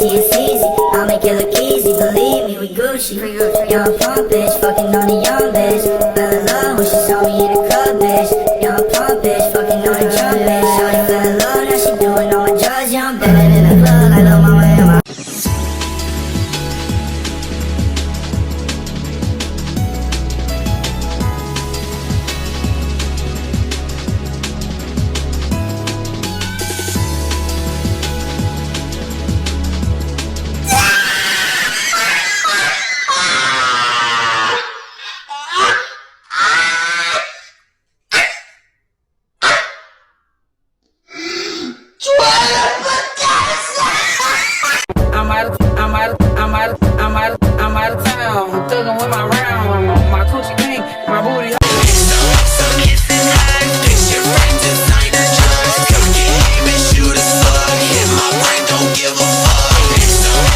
whitey, it's easy. I'll make it look easy, believe me, we Gucci. Young plump bitch, fucking on a young bitch. Fell in love when she saw me in a club, bitch. Young plump bitch, fucking on a jump bitch. Shawty fell in love, now she doing all my drugs. Young bitch in the club, like little mama in my. I'm out of town, thuggin' with my round, my coochie pink, my booty. So kissing high, fix your brain designer drugs. Come get aim and shoot a slug. Hit my brain, don't give a fuck.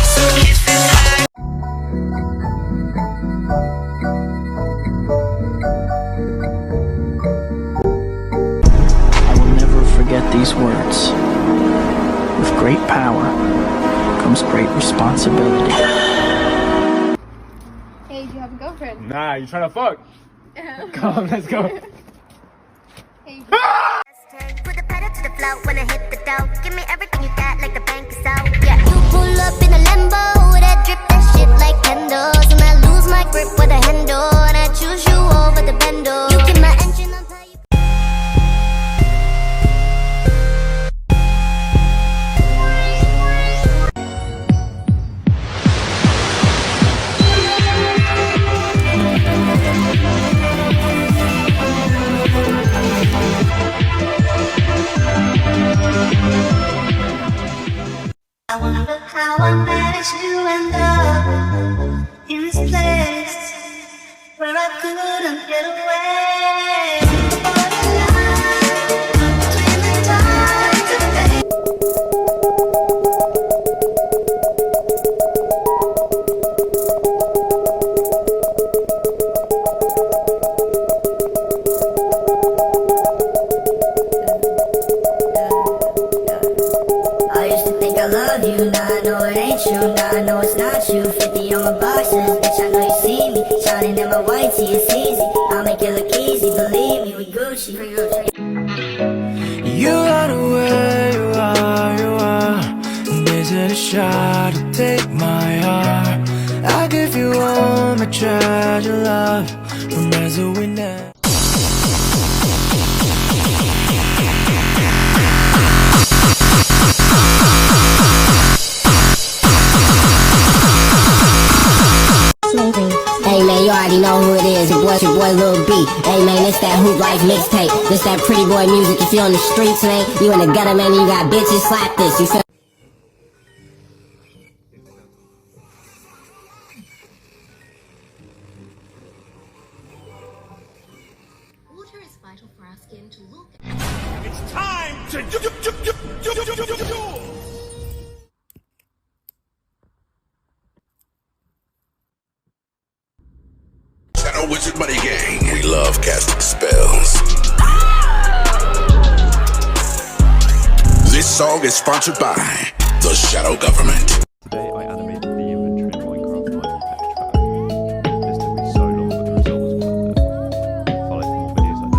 So kissing high. I will never forget these words. With great power comes great responsibility. Hey, do you have a girlfriend? Nah, you trying to fuck? Come on, let's go. Hey. Put the pedal to the floor when I hit the dough. Give me everything you got like the bank is out. Yeah, you pull up in a Lambo that drip that shit like candles, and I lose my grip with a handle, and I choose you over the bendo. You keep my engine on play. I wonder how I managed to end up in this place where I couldn't get away. What a line between the tides of fate. I used to think I love you, now I know it ain't true. Now I know it's not you. 50 on my boxes, bitch, I know you see me. Shining in my whitey, it's easy. I'll make it look easy, believe me, we Gucci. You are the way you are. Is it a shot to take my heart? I give you all my treasure, love. From as we never. Hey man, you already know who it is. Your boy Lil B. Hey man, it's that Hoop Life mixtape. This that pretty boy music. If you on the streets, man, you in the gutter, man, and you got bitches, slap this. You feel? Water is vital for our skin to look. It's time to Shadow Wizard Money Gang. We love casting spells. This song is sponsored by the Shadow Government. Today I animated the inventory in Minecraft 9 text track. This took me so long, but the result was worth it. Follow for more videos like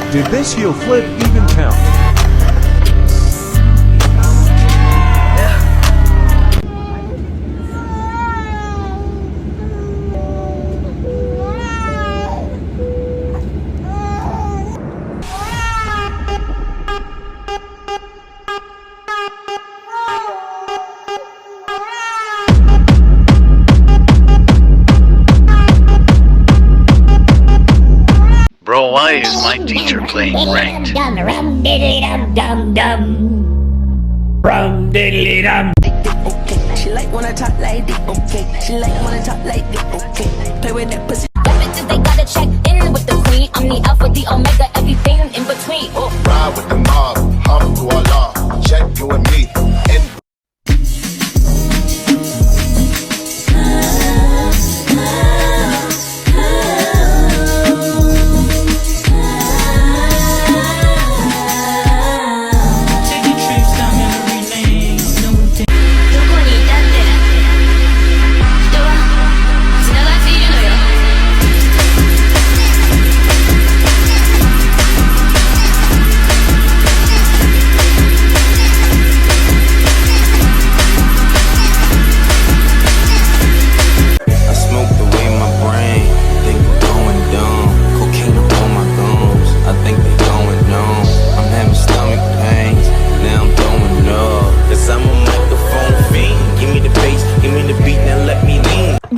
this. Did this heel flip even count? Bro, why is my teacher playing ranked? Rum diddly dum dum dum. Rum diddly dum. Okay, she like when I talk like this. Okay, she like when I talk like this. Okay, play with that pussy. Bitches, they gotta check in with the queen. I'm the alpha, the omega, everything in between. Oh. Ride with the mob, hum to Allah. Check you and me. Taking trips down memory lane. No,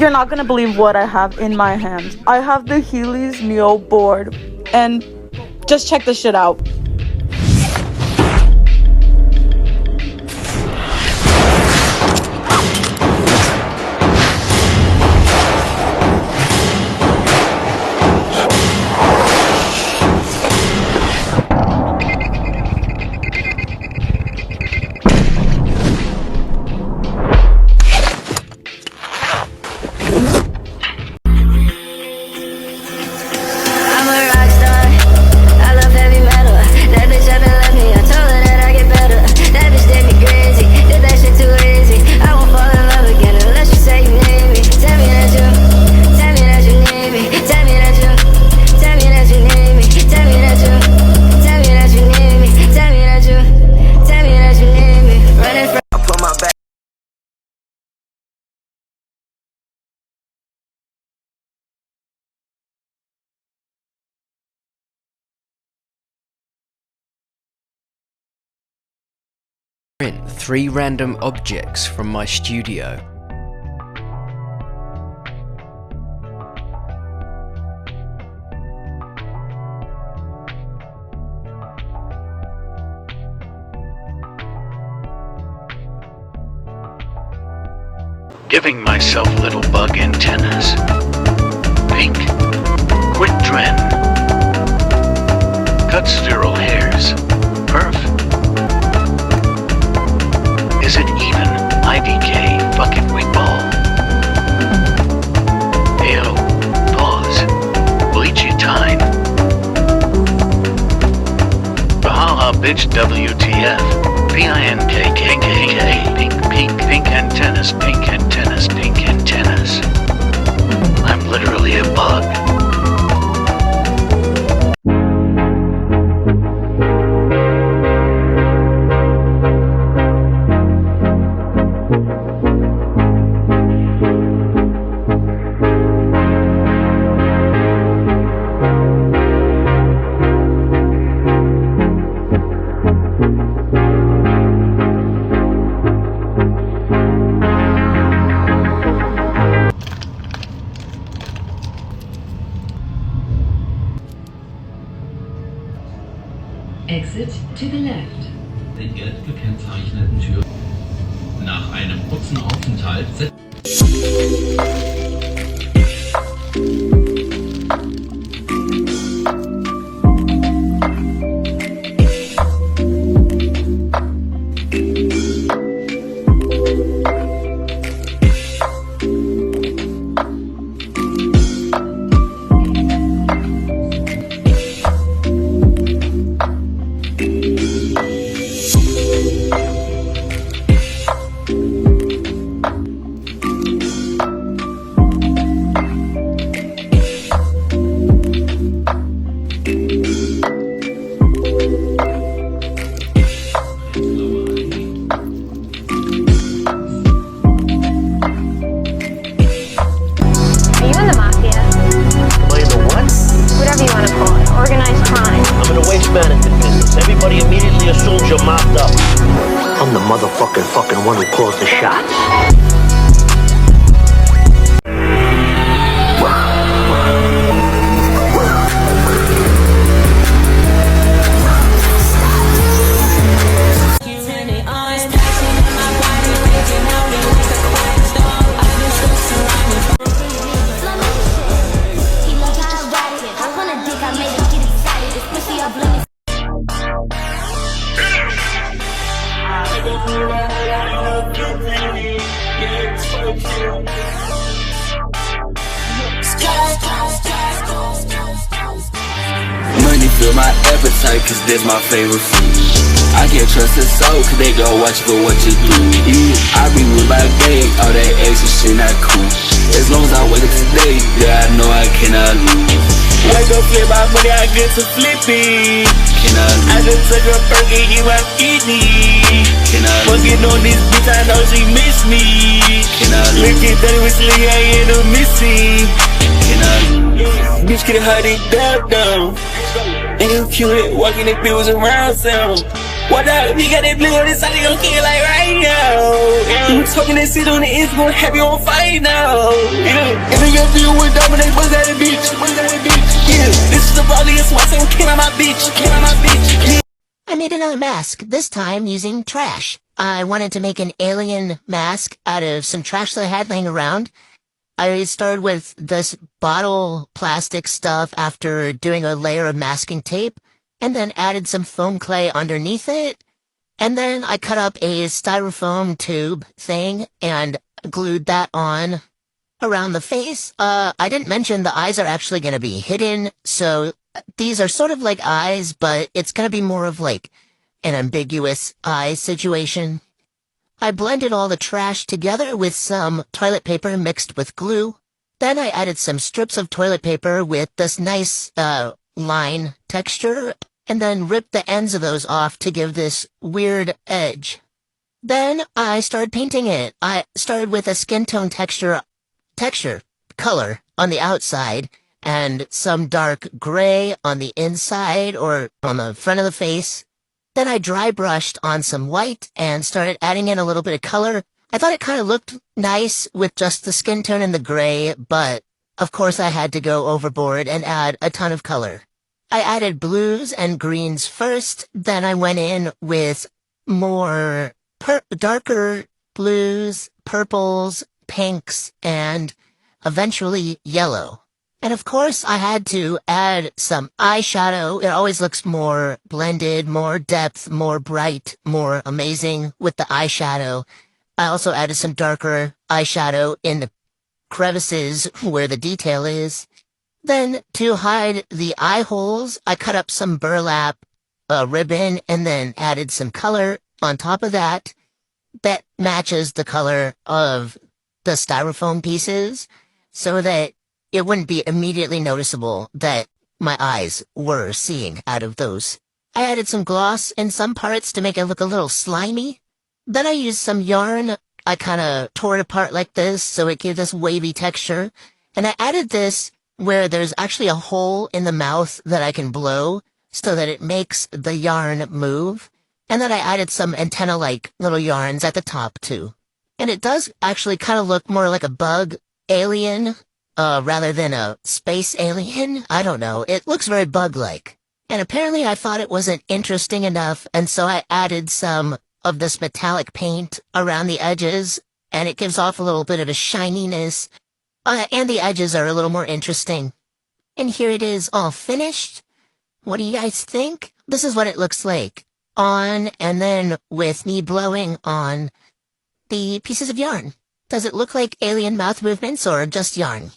You're not gonna believe what I have in my hands. I have the Heelys Neo board, and just check this shit out. Print 3 random objects from my studio. Giving myself little bug antennas. Pink. Quick Dren. Cut sterile hairs. Perf. Is it even? IDK fucking wigball. Ayo. Pause. Bleachy time. Bahala bitch WTF. PINKKKK. Pink antennas, pink antennas, pink antennas. I'm literally a bug. Exit to the left. Den gelb gekennzeichneten Tür. Nach einem kurzen Aufenthalt everybody immediately assumes you're mopped up. I'm the motherfucking fucking one who calls the shots. Money fill my appetite, cause that's my favorite food. I can't trust a soul, cause they gon' watch for what you do. I be with my gang, all that extra shit not cool. As long as I wake up today, yeah, I know I cannot lose. Wake up, flip my money, I get to flipping. I just took a perk and you my kidney. Fucking on this bitch, I know she miss me. Looking dirty with Slee, I ain't no missing. Bitch, get her down. And you cute, walking the bills around town. What up? You got that blue on this side, you gon' kill like right now. You talking that shit on the Insta, gonna have you on fire now. And then your view with dominate, what's that a bitch? Yeah, this is the brawliest one, so kill on my bitch. I made another mask, this time using trash. I wanted to make an alien mask out of some trash that I had laying around. I started with this bottle plastic stuff after doing a layer of masking tape, and then added some foam clay underneath it. And then I cut up a styrofoam tube thing and glued that on around the face. I didn't mention the eyes are actually going to be hidden, so these are sort of like eyes, but it's going to be more of like an ambiguous eye situation. I blended all the trash together with some toilet paper mixed with glue. Then I added some strips of toilet paper with this nice, line texture, and then ripped the ends of those off to give this weird edge. Then I started painting it. I started with a skin tone color on the outside, and some dark gray on the inside or on the front of the face. Then I dry brushed on some white and started adding in a little bit of color. I thought it kind of looked nice with just the skin tone and the gray, but of course I had to go overboard and add a ton of color. I added blues and greens first, then I went in with more darker blues, purples, pinks, and eventually yellow. And of course, I had to add some eyeshadow. It always looks more blended, more depth, more bright, more amazing with the eyeshadow. I also added some darker eyeshadow in the crevices where the detail is. Then, to hide the eye holes, I cut up some burlap ribbon and then added some color on top of that that matches the color of the styrofoam pieces so that it wouldn't be immediately noticeable that my eyes were seeing out of those. I added some gloss in some parts to make it look a little slimy. Then I used some yarn. I kind of tore it apart like this so it gave this wavy texture. And I added this where there's actually a hole in the mouth that I can blow so that it makes the yarn move. And then I added some antenna-like little yarns at the top too. And it does actually kind of look more like a bug alien rather than a space alien. I don't know. It looks very bug-like. And apparently I thought it wasn't interesting enough, and so I added some of this metallic paint around the edges, and it gives off a little bit of a shininess, and the edges are a little more interesting. And here it is all finished. What do you guys think? This is what it looks like on, and then with me blowing on the pieces of yarn. Does it look like alien mouth movements or just yarn?